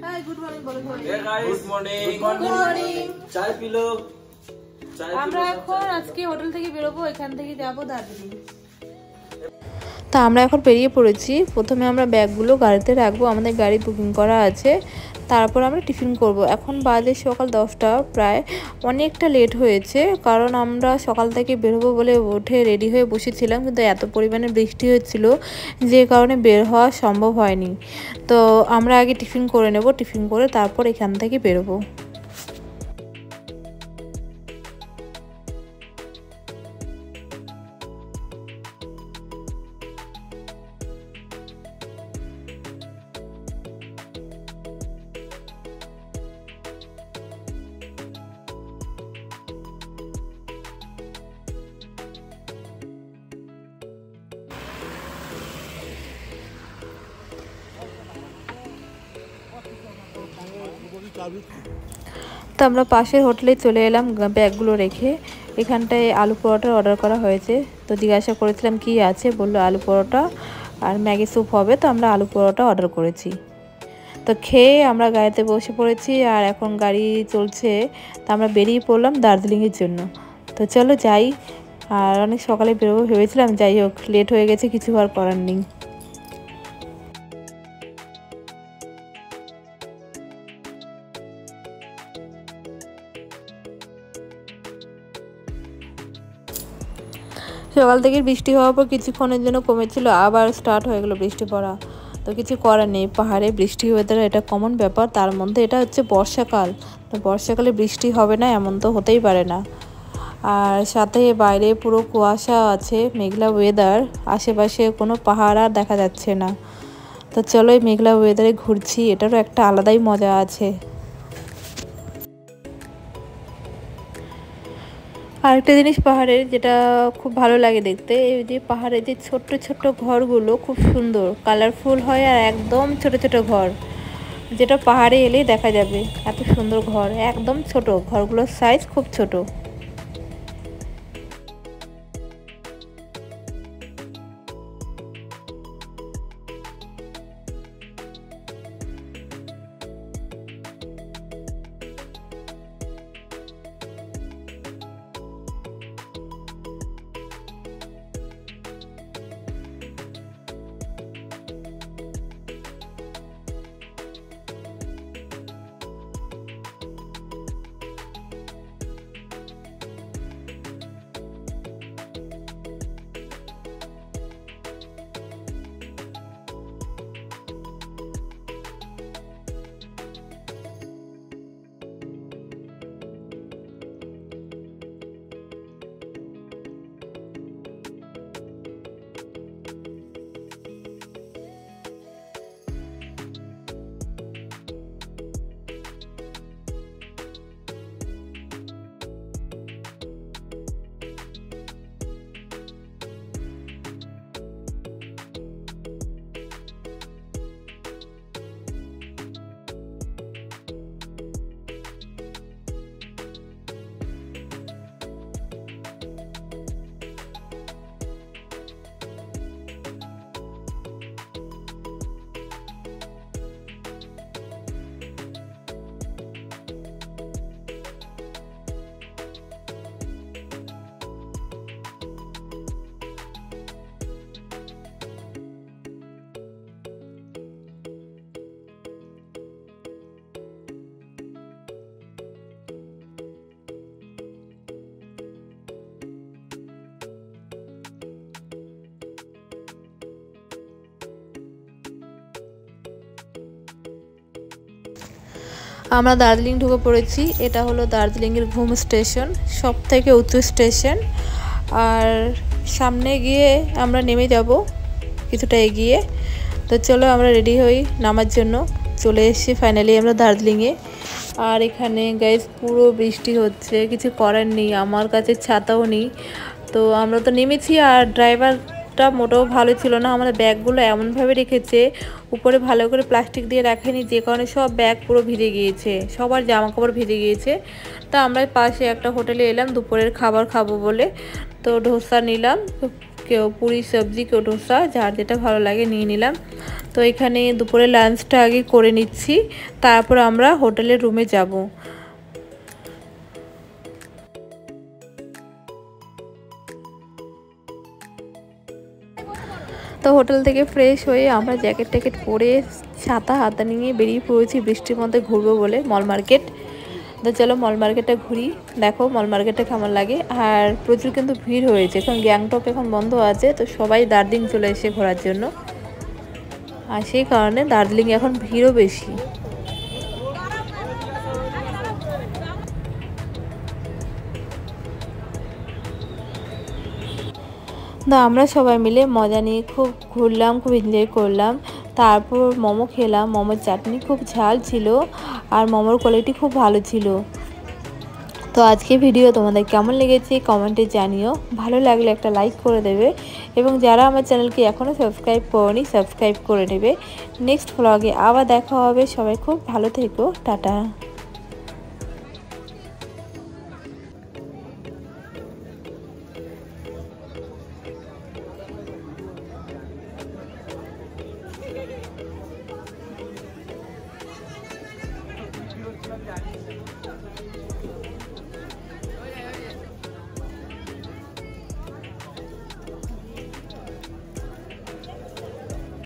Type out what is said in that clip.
Hi good morning বলো। Good morning. চায় pillow. আমরা এখন আজকে হোটেল থেকে বেরোবো, এখান থেকে যাব দার্জিলিং। তা আমরা এখন বেরিয়ে পড়েছি। প্রথমে আমরা ব্যাগগুলো গাড়িতে রাখবো, আমাদের গাড়ি বুকিং করা আছে। তারপর আমরা টিফিন করব। এখন বাজে সকাল 10টা, প্রায় অনেকটা লেট হয়েছে, কারণ আমরা সকাল থেকে বেরোবো বলে উঠে রেডি হয়ে বসেছিলাম, কিন্তু এত পরিমাণে বৃষ্টি হচ্ছিল যে কারণে বের হওয়া সম্ভব হয়নি। তো আমরা আগে টিফিন করে নেব, টিফিন করে তারপর এখান থেকে বেরোবো। তো আমরা পাশের হোটেলে চলে এলাম ব্যাগগুলো রেখে। এখানটায় আলু পরোটা অর্ডার করা হয়েছে। তো জিজ্ঞাসা করেছিলাম কি আছে, বললো আলু পরোটা আর ম্যাগি স্যুপ হবে। তো আমরা আলু পরোটা অর্ডার করেছি। তো খেয়ে আমরা গাড়িতে বসে পড়েছি, আর এখন গাড়ি চলছে। তো আমরা বেরিয়ে পড়লাম দার্জিলিংয়ের জন্য। তো চলো যাই। আর অনেক সকালে বেরোবো ভেবেছিলাম, যাই হোক লেট হয়ে গেছে, কিছু আর করার নেই। সকাল থেকে বৃষ্টি হওয়ার পর কিছুক্ষণের জন্য কমেছিল, আবার স্টার্ট হয়ে গেলো বৃষ্টি পড়া। তো কিছু করার নেই, পাহাড়ে বৃষ্টি ওয়েদার এটা কমন ব্যাপার। তার মধ্যে এটা হচ্ছে বর্ষাকাল, তো বর্ষাকালে বৃষ্টি হবে না এমন তো হতেই পারে না। আর সাথে বাইরে পুরো কুয়াশা আছে, মেঘলা ওয়েদার, আশেপাশে কোনো পাহাড় আর দেখা যাচ্ছে না। তো চলো এই মেঘলা ওয়েদারে ঘুরছি, এটারও একটা আলাদাই মজা আছে। আরেকটা জিনিস পাহাড়ের যেটা খুব ভালো লাগে দেখতে, এই যে পাহাড়ের যে ছোট্ট ছোট্ট ঘরগুলো খুব সুন্দর কালারফুল হয়, আর একদম ছোট ছোট ঘর, যেটা পাহাড়ে এলেই দেখা যাবে। এত সুন্দর ঘর, একদম ছোট, ঘরগুলোর সাইজ খুব ছোট। আমরা দার্জিলিং ঢুকে পড়েছি। এটা হলো দার্জিলিংয়ের ঘুম স্টেশন, সব থেকে উঁচু স্টেশন। আর সামনে গিয়ে আমরা নেমে যাব কিছুটা এগিয়ে। তো চলো আমরা রেডি হই নামার জন্য। চলে এসেছি ফাইনালি আমরা দার্জিলিংয়ে। আর এখানে গাইস পুরো বৃষ্টি হচ্ছে, কিছু করার নেই, আমার কাছে ছাতাও নেই। তো আমরা তো নেমেছি, আর ড্রাইভারটা মোটেও ভালো ছিল না। আমাদের ব্যাগগুলো এমনভাবে রেখেছে, উপরে ভালো করে প্লাস্টিক দিয়ে রাখেনি, যে কারণে সব ব্যাগ পুরো ভিজে গিয়েছে, সবার জামা কাপড় ভিজে গিয়েছে। তো আমরা পাশে একটা হোটেলে এলাম দুপুরের খাবার খাবো বলে। তো ডোসা নিলাম, কেউ পুরি সবজি, কেউ ডোসা, যার যেটা ভালো লাগে নিয়ে নিলাম। তো এখানে দুপুরে লাঞ্চটা আগে করে নিচ্ছি, তারপর আমরা হোটেলের রুমে যাব। তো হোটেল থেকে ফ্রেশ হয়ে আমরা জ্যাকেট ট্যাকেট পরে ছাতা হাতা নিয়ে বেরিয়ে পড়েছি বৃষ্টির মধ্যে ঘুরবো বলে মল মার্কেট। তো চলো মল মার্কেটটা ঘুরি, দেখো মল মার্কেটটা কেমন লাগে। আর প্রচুর কিন্তু ভিড় হয়েছে, কারণ গ্যাংটক এখন বন্ধ আছে, তো সবাই দার্জিলিং চলে এসে ঘোরার জন্য, আর সেই কারণে দার্জিলিং এখন ভিড়ও বেশি। তো আমরা সবাই মিলে মজা নিয়ে খুব ঘুরলাম, খুব এনজয় করলাম। তারপর মোমো খেলাম, মোমোর চাটনি খুব ঝাল ছিল আর মোমোর কোয়ালিটি খুব ভালো ছিল। তো আজকে ভিডিও তোমাদের কেমন লেগেছে কমেন্টে জানিও, ভালো লাগলে একটা লাইক করে দেবে, এবং যারা আমার চ্যানেলকে এখনও সাবস্ক্রাইব করোনি সাবস্ক্রাইব করে নেবে। নেক্সট ব্লগে আবার দেখা হবে, সবাই খুব ভালো থেকো, টাটা।